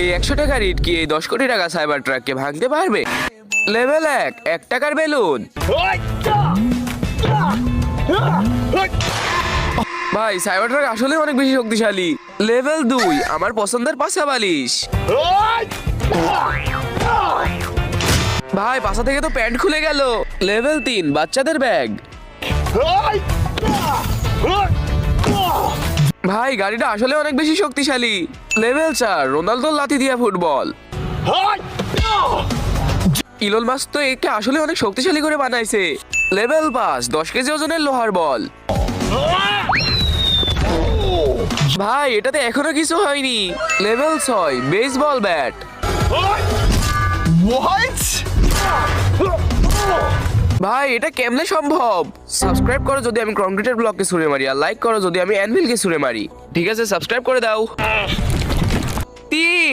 এই 100 টাকার ইট কি এই 10 কোটি টাকা সাইবার ট্রাককে ভাঙতে পারবে? লেভেল 1 টাকার বেলুন। ভাই সাইবার ট্রাক আসলে অনেক বেশি শক্তিশালী। লেভেল 2 আমার পছন্দের পাছা বালিশ। ভাই পাছা থেকে তো প্যান্ট খুলে গেল। লেভেল 3 বাচ্চাদের ব্যাগ। ভাই গাড়িটা আসলে অনেক বেশি শক্তিশালী। লেভেল 4 রোনালদোর লাথি দিয়া ফুটবল। ইলন মাস্ক তো একে আসলে অনেক শক্তিশালী করে বানাইছে। লেভেল 5 10 কেজি ওজনের লোহার বল। ভাই এটাতে এখনো কিছু হয়নি। Level 6 baseball bat. ভাই এটা কেমনে সম্ভব? সাবস্ক্রাইব করো যদি আমি কংক্রিটের ব্লককে ছুঁড়ে মারি, আর লাইক করো যদি আমি অ্যানভিলকে ছুঁড়ে মারি। ঠিক আছে সাবস্ক্রাইব করে দাও। 3